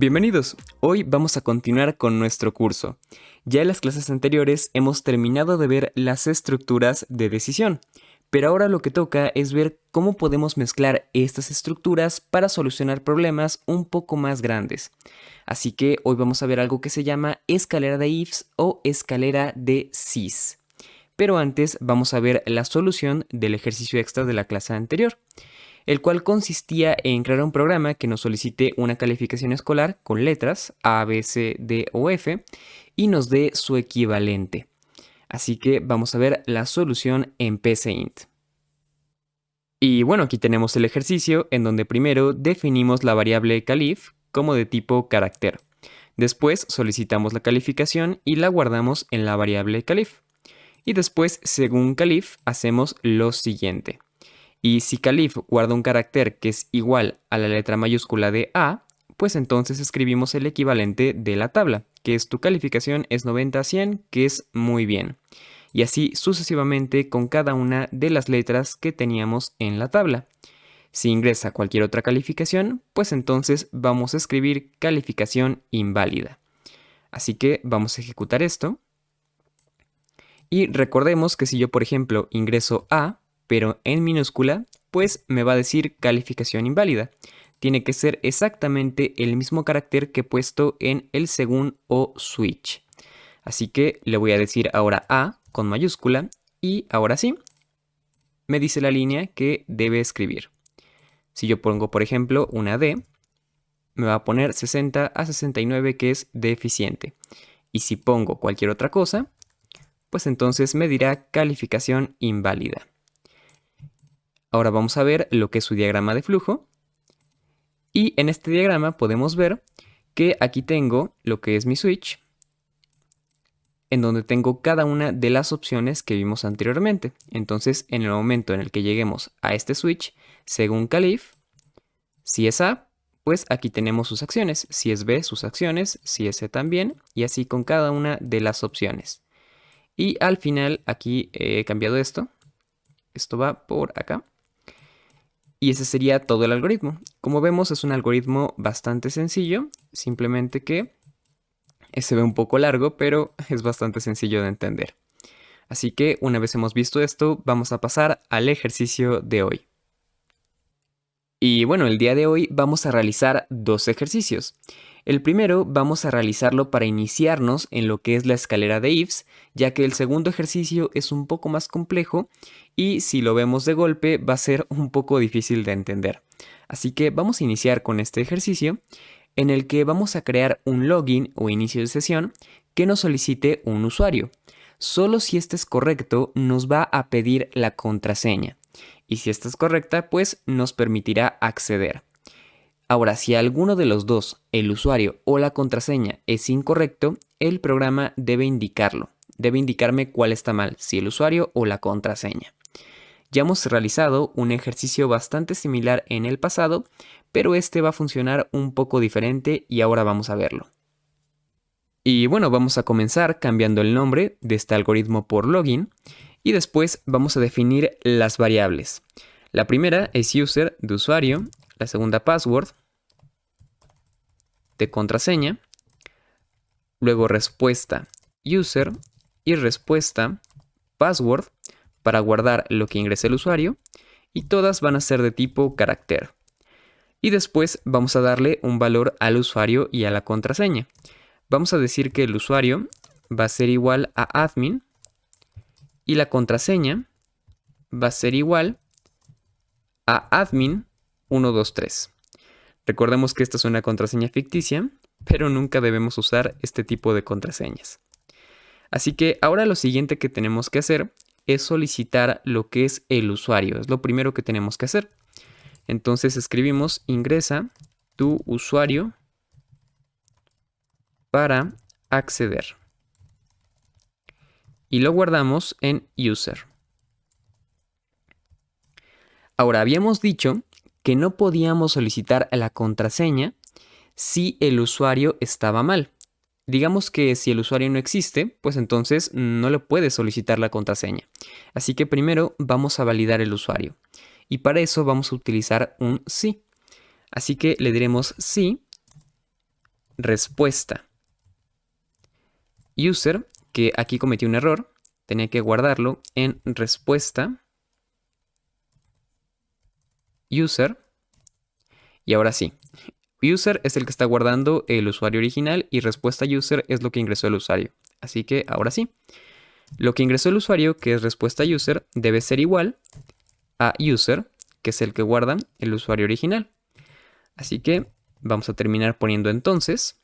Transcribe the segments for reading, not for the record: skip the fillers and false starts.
Bienvenidos, hoy vamos a continuar con nuestro curso. Ya en las clases anteriores hemos terminado de ver las estructuras de decisión, pero ahora lo que toca es ver cómo podemos mezclar estas estructuras para solucionar problemas un poco más grandes. Así que hoy vamos a ver algo que se llama escalera de ifs o escalera de sys. Pero antes vamos a ver la solución del ejercicio extra de la clase anterior, el cual consistía en crear un programa que nos solicite una calificación escolar con letras A, B, C, D o F y nos dé su equivalente. Así que vamos a ver la solución en PCInt. Y bueno, aquí tenemos el ejercicio en donde primero definimos la variable calif como de tipo carácter. Después solicitamos la calificación y la guardamos en la variable calif. Y después, según calif, hacemos lo siguiente. Y si calif guarda un carácter que es igual a la letra mayúscula de A, pues entonces escribimos el equivalente de la tabla, que es tu calificación es 90 a 100, que es muy bien. Y así sucesivamente con cada una de las letras que teníamos en la tabla. Si ingresa cualquier otra calificación, pues entonces vamos a escribir calificación inválida. Así que vamos a ejecutar esto. Y recordemos que si yo, por ejemplo, ingreso A, pero en minúscula, pues me va a decir calificación inválida. Tiene que ser exactamente el mismo carácter que he puesto en el según o switch. Así que le voy a decir ahora A con mayúscula y ahora sí, me dice la línea que debe escribir. Si yo pongo, por ejemplo, una D, me va a poner 60 a 69 que es deficiente. Y si pongo cualquier otra cosa, pues entonces me dirá calificación inválida. Ahora vamos a ver lo que es su diagrama de flujo. Y en este diagrama podemos ver que aquí tengo lo que es mi switch, en donde tengo cada una de las opciones que vimos anteriormente. Entonces, en el momento en el que lleguemos a este switch, según calif, si es A, pues aquí tenemos sus acciones. Si es B, sus acciones. Si es C también. Y así con cada una de las opciones. Y al final aquí he cambiado esto. Esto va por acá. Y ese sería todo el algoritmo. Como vemos, es un algoritmo bastante sencillo, simplemente que se ve un poco largo, pero es bastante sencillo de entender. Así que una vez hemos visto esto, vamos a pasar al ejercicio de hoy. Y bueno, el día de hoy vamos a realizar dos ejercicios. El primero vamos a realizarlo para iniciarnos en lo que es la escalera de ifs, ya que el segundo ejercicio es un poco más complejo y si lo vemos de golpe va a ser un poco difícil de entender. Así que vamos a iniciar con este ejercicio en el que vamos a crear un login o inicio de sesión que nos solicite un usuario. Solo si este es correcto nos va a pedir la contraseña. Y si esta es correcta, pues nos permitirá acceder. Ahora, si alguno de los dos, el usuario o la contraseña, es incorrecto, el programa debe indicarlo. Debe indicarme cuál está mal, si el usuario o la contraseña. Ya hemos realizado un ejercicio bastante similar en el pasado, pero este va a funcionar un poco diferente y ahora vamos a verlo. Y bueno, vamos a comenzar cambiando el nombre de este algoritmo por login. Y después vamos a definir las variables. La primera es user de usuario, la segunda password de contraseña, luego respuesta user y respuesta password para guardar lo que ingrese el usuario y todas van a ser de tipo carácter. Y después vamos a darle un valor al usuario y a la contraseña. Vamos a decir que el usuario va a ser igual a admin y la contraseña va a ser igual a admin 123. Recordemos que esta es una contraseña ficticia, pero nunca debemos usar este tipo de contraseñas. Así que ahora lo siguiente que tenemos que hacer es solicitar lo que es el usuario. Es lo primero que tenemos que hacer. Entonces escribimos ingresa tu usuario para acceder. Y lo guardamos en user. Ahora, habíamos dicho que no podíamos solicitar la contraseña si el usuario estaba mal. Digamos que si el usuario no existe, pues entonces no le puedes solicitar la contraseña. Así que primero vamos a validar el usuario. Y para eso vamos a utilizar un sí. Así que le diremos sí respuesta user, que aquí cometí un error, tenía que guardarlo en respuesta user. Y ahora sí, user es el que está guardando el usuario original y respuesta user es lo que ingresó el usuario. Así que ahora sí, lo que ingresó el usuario, que es respuesta user, debe ser igual a user, que es el que guarda el usuario original. Así que vamos a terminar poniendo entonces.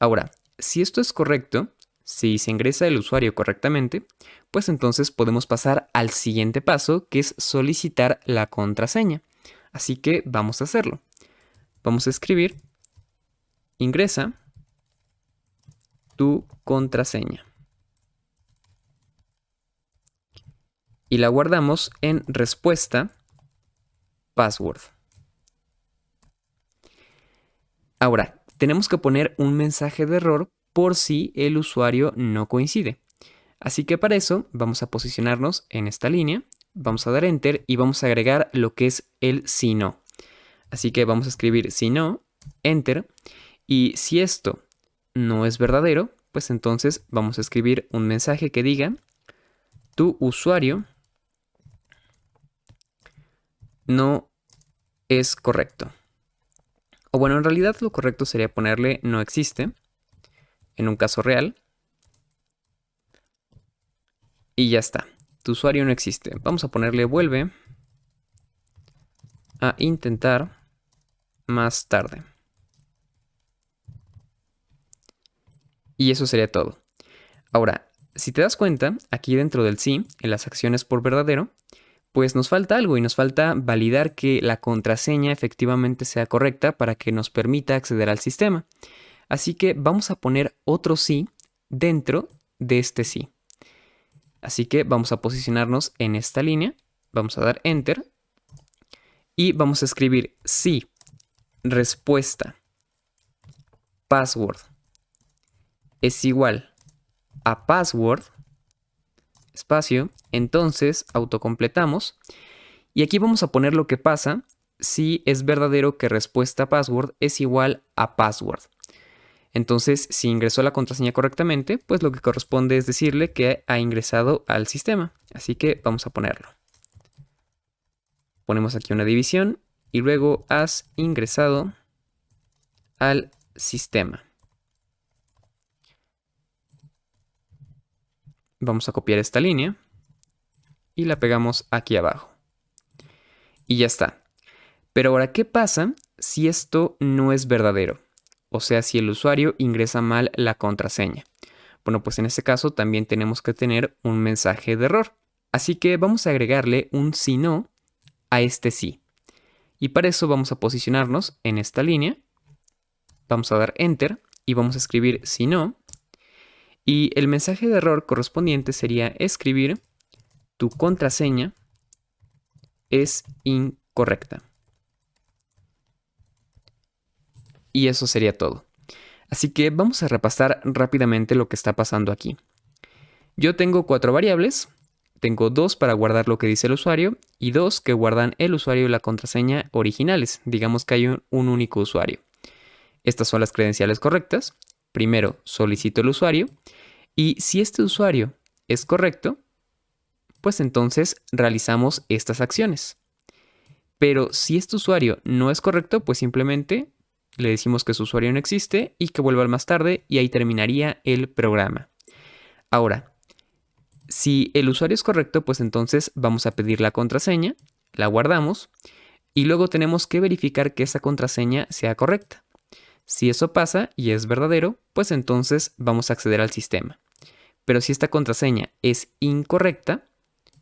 Ahora, si esto es correcto, si se ingresa el usuario correctamente, pues entonces podemos pasar al siguiente paso, que es solicitar la contraseña. Así que vamos a hacerlo. Vamos a escribir ingresa tu contraseña. Y la guardamos en respuesta password. Ahora, tenemos que poner un mensaje de error por si el usuario no coincide. Así que para eso vamos a posicionarnos en esta línea, vamos a dar enter y vamos a agregar lo que es el si no. Así que vamos a escribir si no, enter, y si esto no es verdadero, pues entonces vamos a escribir un mensaje que diga tu usuario no es correcto. O bueno, en realidad lo correcto sería ponerle no existe, en un caso real. Y ya está, tu usuario no existe. Vamos a ponerle vuelve a intentar más tarde. Y eso sería todo. Ahora, si te das cuenta, aquí dentro del sí, en las acciones por verdadero, pues nos falta algo y nos falta validar que la contraseña efectivamente sea correcta para que nos permita acceder al sistema. Así que vamos a poner otro sí dentro de este sí. Así que vamos a posicionarnos en esta línea, vamos a dar enter y vamos a escribir sí, respuesta, password es igual a password, espacio, entonces autocompletamos y aquí vamos a poner lo que pasa si es verdadero que respuesta password es igual a password. Entonces, si ingresó la contraseña correctamente, pues lo que corresponde es decirle que ha ingresado al sistema. Así que vamos a ponerlo. Ponemos aquí una división y luego has ingresado al sistema. Vamos a copiar esta línea y la pegamos aquí abajo. Y ya está. Pero ahora, ¿qué pasa si esto no es verdadero? O sea, si el usuario ingresa mal la contraseña. Bueno, pues en este caso también tenemos que tener un mensaje de error. Así que vamos a agregarle un si no a este sí. Y para eso vamos a posicionarnos en esta línea. Vamos a dar enter y vamos a escribir si no. Y el mensaje de error correspondiente sería escribir tu contraseña es incorrecta. Y eso sería todo. Así que vamos a repasar rápidamente lo que está pasando aquí. Yo tengo 4 variables. Tengo 2 para guardar lo que dice el usuario y 2 que guardan el usuario y la contraseña originales. Digamos que hay un único usuario. Estas son las credenciales correctas. Primero solicito el usuario y si este usuario es correcto, pues entonces realizamos estas acciones. Pero si este usuario no es correcto, pues simplemente le decimos que su usuario no existe y que vuelva más tarde y ahí terminaría el programa. Ahora, si el usuario es correcto, pues entonces vamos a pedir la contraseña, la guardamos y luego tenemos que verificar que esa contraseña sea correcta. Si eso pasa y es verdadero, pues entonces vamos a acceder al sistema. Pero si esta contraseña es incorrecta,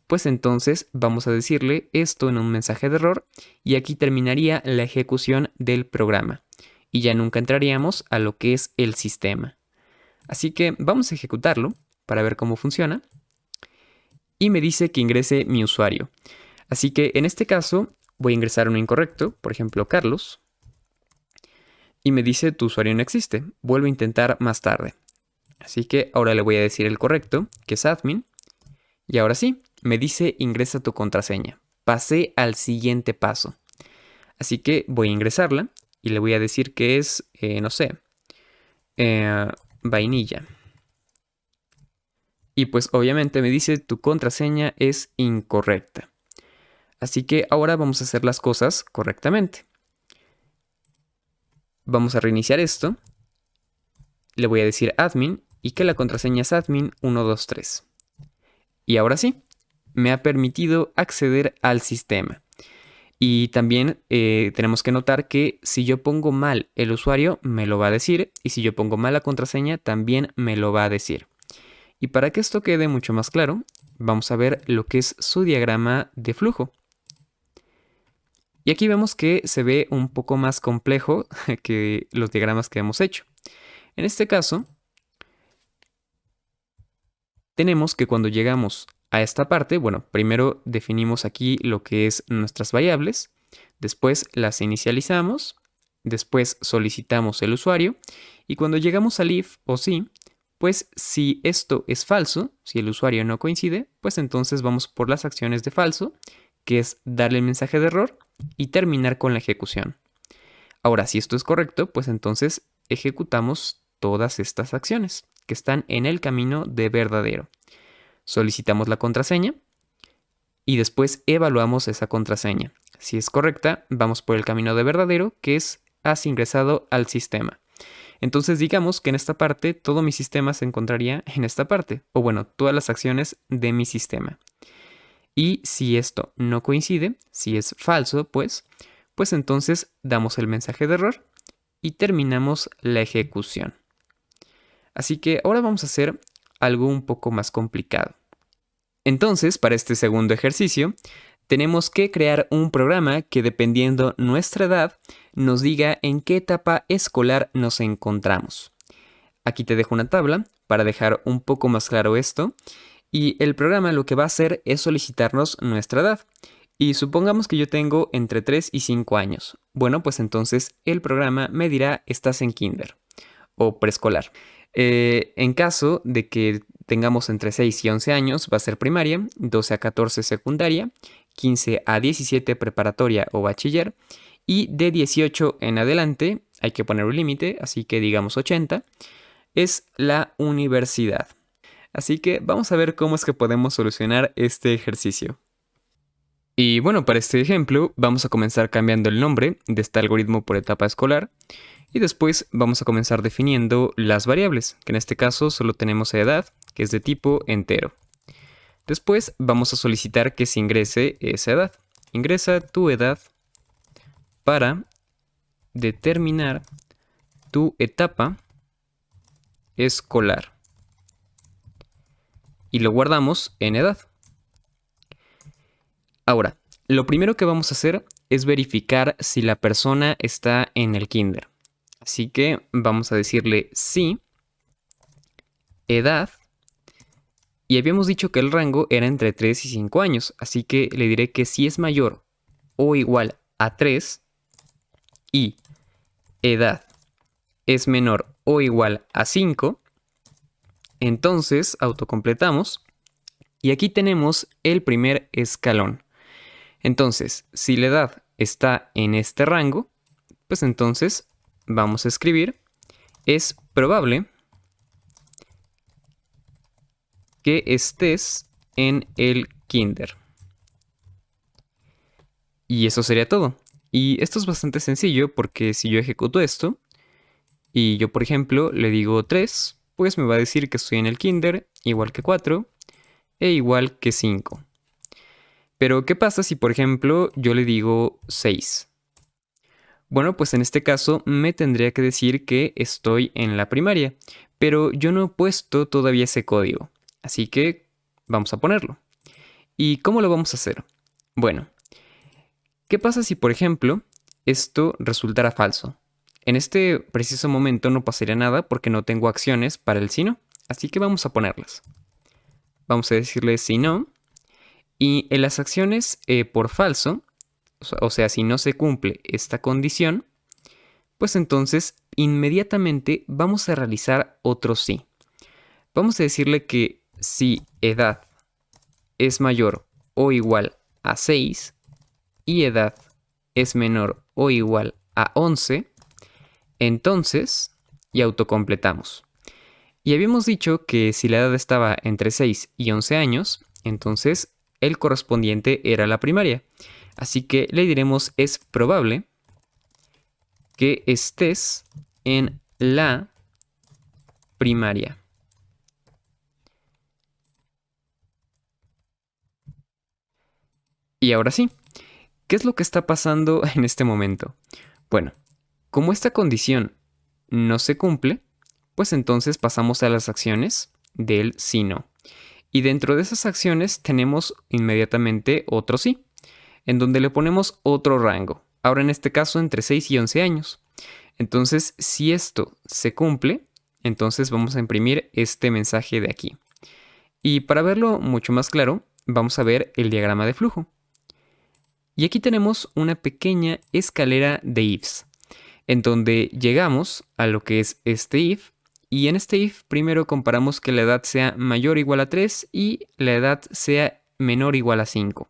pues entonces vamos a decirle esto en un mensaje de error y aquí terminaría la ejecución del programa. Y ya nunca entraríamos a lo que es el sistema. Así que vamos a ejecutarlo para ver cómo funciona. Y me dice que ingrese mi usuario. Así que en este caso voy a ingresar uno incorrecto, por ejemplo Carlos. Y me dice tu usuario no existe. Vuelvo a intentar más tarde. Así que ahora le voy a decir el correcto, que es admin. Y ahora sí, me dice ingresa tu contraseña. Pasé al siguiente paso. Así que voy a ingresarla y le voy a decir que es, no sé, vainilla. Y pues obviamente me dice tu contraseña es incorrecta. Así que ahora vamos a hacer las cosas correctamente. Vamos a reiniciar esto. Le voy a decir admin y que la contraseña es admin123. Y ahora sí, me ha permitido acceder al sistema. Y también tenemos que notar que si yo pongo mal el usuario, me lo va a decir. Y si yo pongo mal la contraseña, también me lo va a decir. Y para que esto quede mucho más claro, vamos a ver lo que es su diagrama de flujo. Y aquí vemos que se ve un poco más complejo que los diagramas que hemos hecho. En este caso, tenemos que cuando llegamos a esta parte, bueno, primero definimos aquí lo que es nuestras variables, después las inicializamos, después solicitamos el usuario y cuando llegamos al if o si, pues si esto es falso, si el usuario no coincide, pues entonces vamos por las acciones de falso, que es darle el mensaje de error y terminar con la ejecución. Ahora, si esto es correcto, pues entonces ejecutamos todas estas acciones que están en el camino de verdadero. Solicitamos la contraseña y después evaluamos esa contraseña. Si es correcta, vamos por el camino de verdadero, que es has ingresado al sistema. Entonces digamos que en esta parte todo mi sistema se encontraría en esta parte, o bueno, todas las acciones de mi sistema. Y si esto no coincide, si es falso, pues entonces damos el mensaje de error y terminamos la ejecución. Así que ahora vamos a hacer algo un poco más complicado. Entonces, para este segundo ejercicio, tenemos que crear un programa que, dependiendo nuestra edad, nos diga en qué etapa escolar nos encontramos. Aquí te dejo una tabla para dejar un poco más claro esto. Y el programa lo que va a hacer es solicitarnos nuestra edad. Y supongamos que yo tengo entre 3 y 5 años. Bueno, pues entonces el programa me dirá estás en kinder o preescolar. En caso de que tengamos entre 6 y 11 años, va a ser primaria, 12 a 14 secundaria, 15 a 17 preparatoria o bachiller, y de 18 en adelante, hay que poner un límite, así que digamos 80, es la universidad. Así que vamos a ver cómo es que podemos solucionar este ejercicio. Y bueno, para este ejemplo vamos a comenzar cambiando el nombre de este algoritmo por etapa escolar. Y después vamos a comenzar definiendo las variables, que en este caso solo tenemos edad, que es de tipo entero. Después vamos a solicitar que se ingrese esa edad. Ingresa tu edad para determinar tu etapa escolar. Y lo guardamos en edad. Ahora, lo primero que vamos a hacer es verificar si la persona está en el kinder. Así que vamos a decirle sí, edad, y habíamos dicho que el rango era entre 3 y 5 años, así que le diré que si es mayor o igual a 3 y edad es menor o igual a 5, entonces autocompletamos y aquí tenemos el primer escalón. Entonces, si la edad está en este rango, pues entonces vamos a escribir es probable que estés en el kinder. Y eso sería todo. Y esto es bastante sencillo porque si yo ejecuto esto y yo, por ejemplo, le digo 3, pues me va a decir que estoy en el kinder igual que 4 e igual que 5. Pero ¿qué pasa si, por ejemplo, yo le digo 6? Bueno, pues en este caso me tendría que decir que estoy en la primaria, pero yo no he puesto todavía ese código. Así que vamos a ponerlo. ¿Y cómo lo vamos a hacer? Bueno, ¿qué pasa si, por ejemplo, esto resultara falso? En este preciso momento no pasaría nada porque no tengo acciones para el si no, así que vamos a ponerlas. Vamos a decirle si no, y en las acciones por falso, o sea, si no se cumple esta condición, pues entonces inmediatamente vamos a realizar otro sí. Vamos a decirle que si edad es mayor o igual a 6 y edad es menor o igual a 11, entonces y autocompletamos. Y habíamos dicho que si la edad estaba entre 6 y 11 años, entonces el correspondiente era la primaria. Así que le diremos es probable que estés en la primaria. Y ahora sí, ¿qué es lo que está pasando en este momento? Bueno, como esta condición no se cumple, pues entonces pasamos a las acciones del sí no. Y dentro de esas acciones tenemos inmediatamente otro sí, en donde le ponemos otro rango. Ahora en este caso entre 6 y 11 años. Entonces, si esto se cumple, entonces vamos a imprimir este mensaje de aquí. Y para verlo mucho más claro, vamos a ver el diagrama de flujo. Y aquí tenemos una pequeña escalera de ifs, en donde llegamos a lo que es este if, y en este if primero comparamos que la edad sea mayor o igual a 3 y la edad sea menor o igual a 5.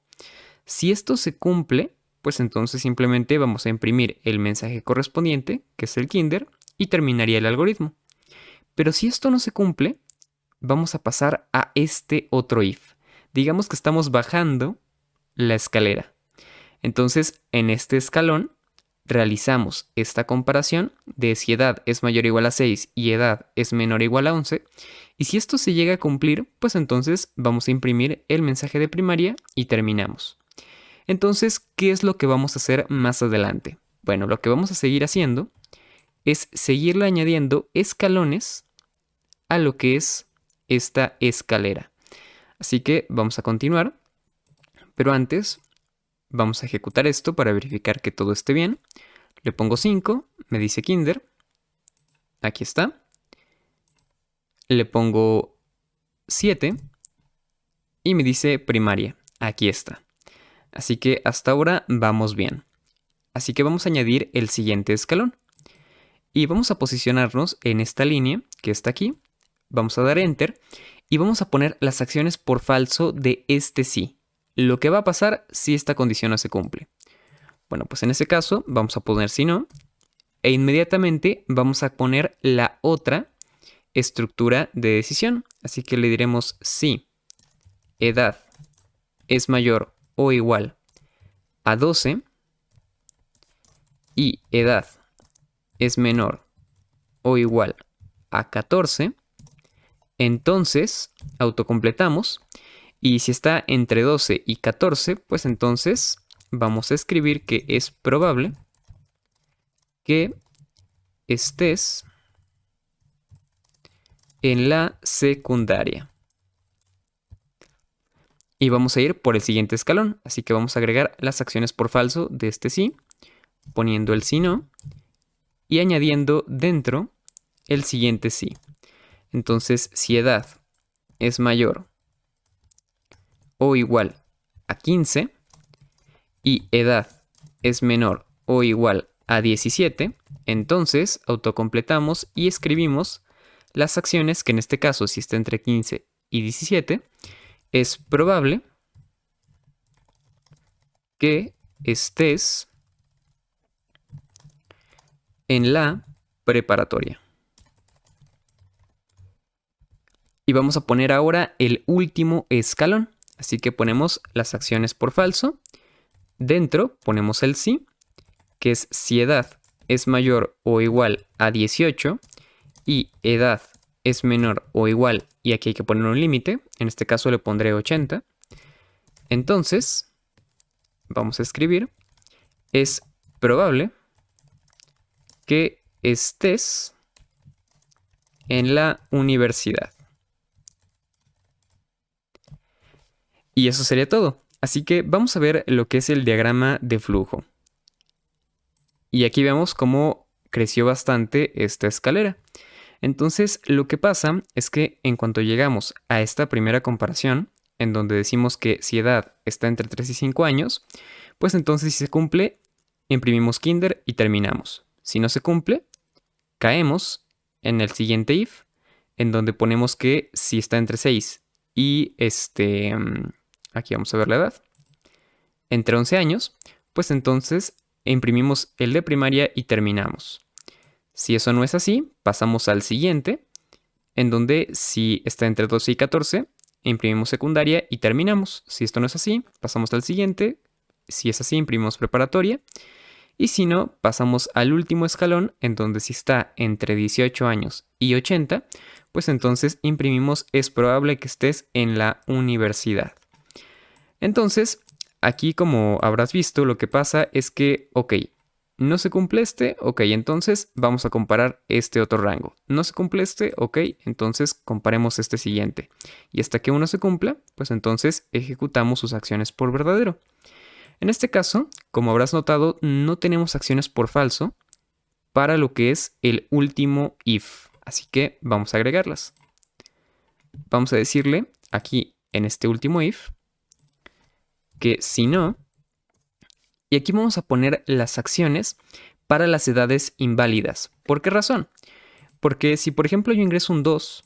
Si esto se cumple, pues entonces simplemente vamos a imprimir el mensaje correspondiente, que es el kinder, y terminaría el algoritmo. Pero si esto no se cumple, vamos a pasar a este otro if. Digamos que estamos bajando la escalera. Entonces, en este escalón, realizamos esta comparación de si edad es mayor o igual a 6 y edad es menor o igual a 11. Y si esto se llega a cumplir, pues entonces vamos a imprimir el mensaje de primaria y terminamos. Entonces, ¿qué es lo que vamos a hacer más adelante? Bueno, lo que vamos a seguir haciendo es seguirle añadiendo escalones a lo que es esta escalera. Así que vamos a continuar, pero antes vamos a ejecutar esto para verificar que todo esté bien. Le pongo 5, me dice kinder, aquí está. Le pongo 7 y me dice primaria, aquí está. Así que hasta ahora vamos bien. Así que vamos a añadir el siguiente escalón. Y vamos a posicionarnos en esta línea que está aquí. Vamos a dar Enter y vamos a poner las acciones por falso de este sí. Lo que va a pasar si esta condición no se cumple. Bueno, pues en ese caso vamos a poner si no. E inmediatamente vamos a poner la otra estructura de decisión. Así que le diremos si edad es mayor o igual a 12 y edad es menor o igual a 14, entonces autocompletamos. Y si está entre 12 y 14, pues entonces vamos a escribir que es probable que estés en la secundaria. Y vamos a ir por el siguiente escalón. Así que vamos a agregar las acciones por falso de este sí, poniendo el sí no y añadiendo dentro el siguiente sí. Entonces, si edad es mayor o igual a 15 y edad es menor o igual a 17, entonces autocompletamos y escribimos las acciones que en este caso, si está entre 15 y 17, es probable que estés en la preparatoria. Y vamos a poner ahora el último escalón. Así que ponemos las acciones por falso. Dentro ponemos el sí, que es si edad es mayor o igual a 18 y edad es menor o igual, y aquí hay que poner un límite, en este caso le pondré 80. Entonces, vamos a escribir, es probable que estés en la universidad. Y eso sería todo. Así que vamos a ver lo que es el diagrama de flujo. Y aquí vemos cómo creció bastante esta escalera. Entonces, lo que pasa es que en cuanto llegamos a esta primera comparación, en donde decimos que si edad está entre 3 y 5 años, pues entonces si se cumple, imprimimos kinder y terminamos. Si no se cumple, caemos en el siguiente if, en donde ponemos que si está entre 6 y aquí vamos a ver la edad, entre 11 años, pues entonces imprimimos el de primaria y terminamos. Si eso no es así, pasamos al siguiente, en donde si está entre 12 y 14, imprimimos secundaria y terminamos. Si esto no es así, pasamos al siguiente. Si es así, imprimimos preparatoria. Y si no, pasamos al último escalón, en donde si está entre 18 años y 80, pues entonces imprimimos es probable que estés en la universidad. Entonces, aquí como habrás visto, lo que pasa es que, ok, no se cumple este, ok, entonces vamos a comparar este otro rango. No se cumple este, ok, entonces comparemos este siguiente. Y hasta que uno se cumpla, pues entonces ejecutamos sus acciones por verdadero. En este caso, como habrás notado, no tenemos acciones por falso para lo que es el último if. Así que vamos a agregarlas. Vamos a decirle aquí en este último if que si no, y aquí vamos a poner las acciones para las edades inválidas. ¿Por qué razón? Porque si por ejemplo yo ingreso un 2,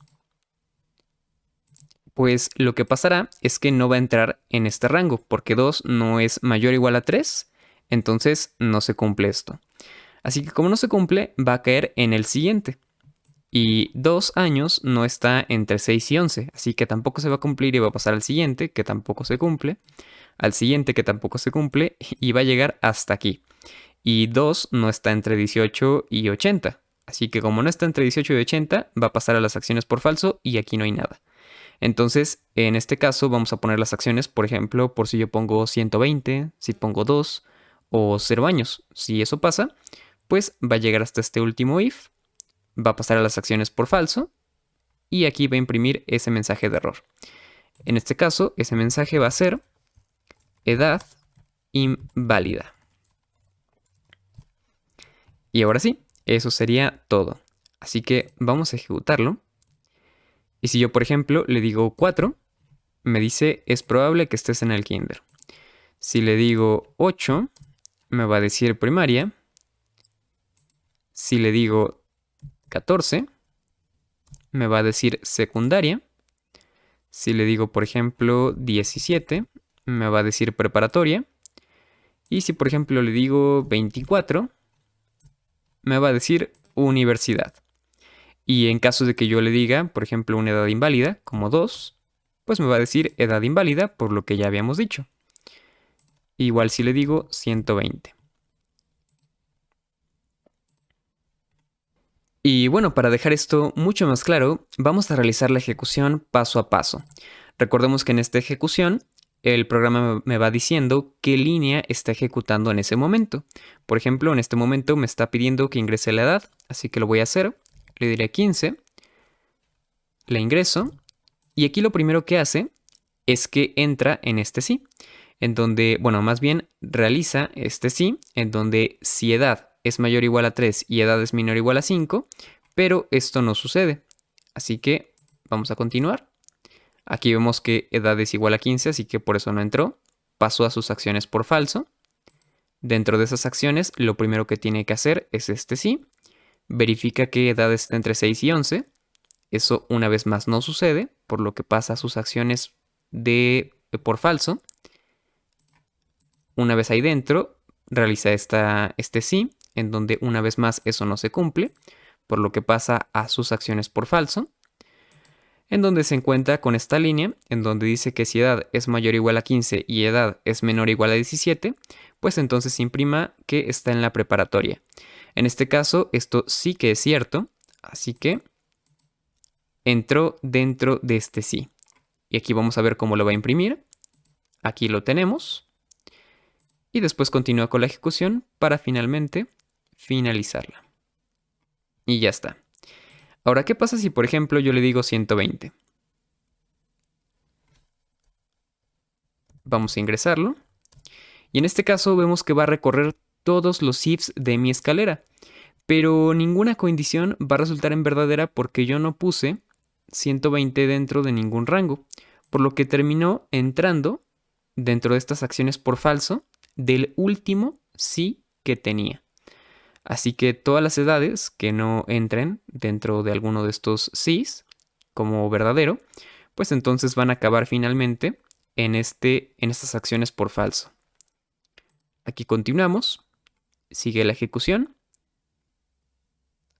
pues lo que pasará es que no va a entrar en este rango, porque 2 no es mayor o igual a 3, entonces no se cumple esto. Así que como no se cumple, va a caer en el siguiente. Y 2 años no está entre 6 y 11, así que tampoco se va a cumplir y va a pasar al siguiente, que tampoco se cumple, al siguiente que tampoco se cumple, y va a llegar hasta aquí. Y 2 no está entre 18 y 80, así que como no está entre 18 y 80, va a pasar a las acciones por falso y aquí no hay nada. Entonces, en este caso vamos a poner las acciones, por ejemplo, por si yo pongo 120, si pongo 2 o 0 años. Si eso pasa, pues va a llegar hasta este último if, va a pasar a las acciones por falso y aquí va a imprimir ese mensaje de error. En este caso, ese mensaje va a ser edad inválida. Y ahora sí, eso sería todo. Así que vamos a ejecutarlo. Y si yo, por ejemplo, le digo 4, me dice es probable que estés en el kinder. Si le digo 8, me va a decir primaria. Si le digo 14, me va a decir secundaria. Si le digo, por ejemplo, 17, me va a decir preparatoria. Y si, por ejemplo, le digo 24, me va a decir universidad. Y en caso de que yo le diga, por ejemplo, una edad inválida, como 2, pues me va a decir edad inválida por lo que ya habíamos dicho. Igual si le digo 120. Y bueno, para dejar esto mucho más claro, vamos a realizar la ejecución paso a paso. Recordemos que en esta ejecución, el programa me va diciendo qué línea está ejecutando en ese momento. Por ejemplo, en este momento me está pidiendo que ingrese la edad, así que lo voy a hacer. Le diré 15, le ingreso, y aquí lo primero que hace es que entra en este sí, en donde, bueno, más bien realiza este sí, en donde si edad es mayor o igual a 3 y edad es menor o igual a 5, pero esto no sucede. Así que vamos a continuar. Aquí vemos que edad es igual a 15, así que por eso no entró. Pasó a sus acciones por falso. Dentro de esas acciones, lo primero que tiene que hacer es este sí. Verifica que edad está entre 6 y 11. Eso una vez más no sucede, por lo que pasa a sus acciones por falso. Una vez ahí dentro, realiza este sí, en donde una vez más eso no se cumple, por lo que pasa a sus acciones por falso, en donde se encuentra con esta línea, en donde dice que si edad es mayor o igual a 15 y edad es menor o igual a 17, pues entonces imprima que está en la preparatoria. En este caso, esto sí que es cierto, así que entró dentro de este sí. Y aquí vamos a ver cómo lo va a imprimir. Aquí lo tenemos. Y después continúa con la ejecución para finalmente finalizarla. Y ya está. Ahora, ¿qué pasa si, por ejemplo, yo le digo 120? Vamos a ingresarlo. Y en este caso vemos que va a recorrer todos los ifs de mi escalera. Pero ninguna condición va a resultar en verdadera porque yo no puse 120 dentro de ningún rango. Por lo que terminó entrando dentro de estas acciones por falso del último sí que tenía. Así que todas las edades que no entren dentro de alguno de estos sís como verdadero, pues entonces van a acabar finalmente en estas acciones por falso. Aquí continuamos, sigue la ejecución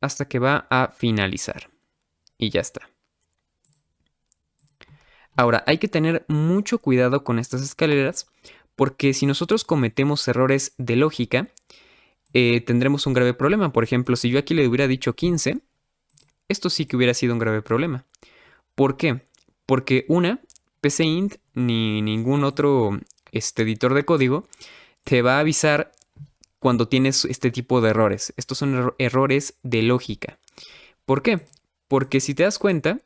hasta que va a finalizar. Y ya está. Ahora, hay que tener mucho cuidado con estas escaleras porque si nosotros cometemos errores de lógica, tendremos un grave problema. Por ejemplo, si yo aquí le hubiera dicho 15, esto sí que hubiera sido un grave problema. ¿Por qué? Porque PCInt ni ningún otro editor de código te va a avisar cuando tienes este tipo de errores. Estos son errores de lógica. ¿Por qué? Porque si te das cuenta,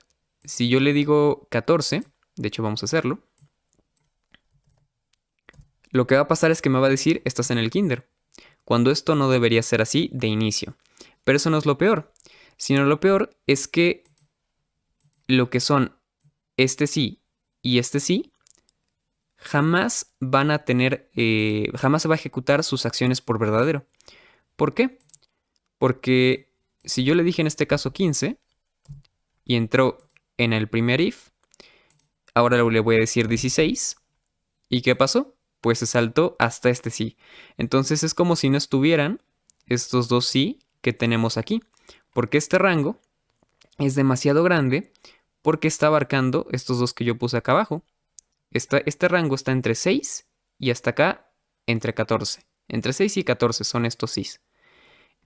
si yo le digo 14, de hecho vamos a hacerlo, lo que va a pasar es que me va a decir estás en el kinder, cuando esto no debería ser así de inicio. Pero eso no es lo peor, sino lo peor es que lo que son este sí y este sí jamás van a tener, jamás se va a ejecutar sus acciones por verdadero. ¿Por qué? Porque si yo le dije en este caso 15 y entró en el primer if, ahora le voy a decir 16. ¿Y qué pasó? Pues se saltó hasta este sí. Entonces es como si no estuvieran estos dos sí que tenemos aquí. Porque este rango es demasiado grande porque está abarcando estos dos que yo puse acá abajo. Este rango está entre 6 y hasta acá entre 14. Entre 6 y 14 son estos sí.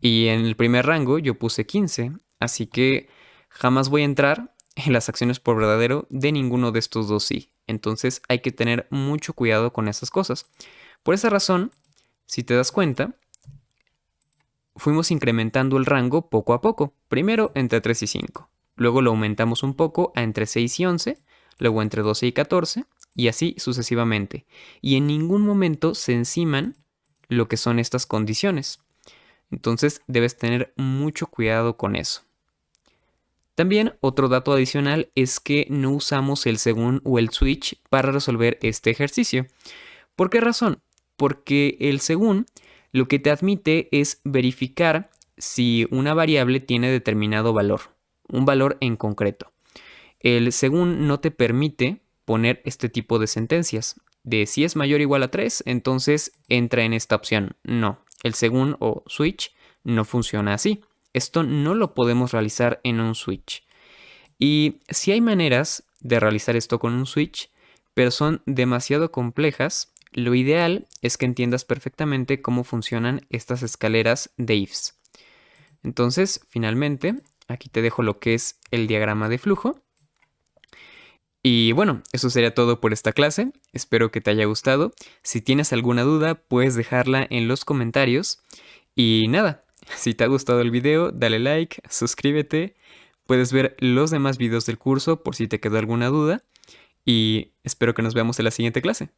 Y en el primer rango yo puse 15. Así que jamás voy a entrar en las acciones por verdadero de ninguno de estos dos sí. Entonces hay que tener mucho cuidado con esas cosas. Por esa razón, si te das cuenta, fuimos incrementando el rango poco a poco. Primero entre 3 y 5. Luego lo aumentamos un poco a entre 6 y 11. Luego entre 12 y 14. Y así sucesivamente. Y en ningún momento se enciman lo que son estas condiciones. Entonces debes tener mucho cuidado con eso. También otro dato adicional es que no usamos el según o el switch para resolver este ejercicio. ¿Por qué razón? Porque el según lo que te admite es verificar si una variable tiene determinado valor, un valor en concreto. El según no te permite poner este tipo de sentencias. De si es mayor o igual a 3, entonces entra en esta opción. No, el según o switch no funciona así. Esto no lo podemos realizar en un switch. Y sí hay maneras de realizar esto con un switch, pero son demasiado complejas. Lo ideal es que entiendas perfectamente cómo funcionan estas escaleras de ifs. Entonces, finalmente, aquí te dejo lo que es el diagrama de flujo. Y bueno, eso sería todo por esta clase. Espero que te haya gustado. Si tienes alguna duda, puedes dejarla en los comentarios. Y nada, si te ha gustado el video, dale like, suscríbete. Puedes ver los demás videos del curso por si te quedó alguna duda. Y espero que nos veamos en la siguiente clase.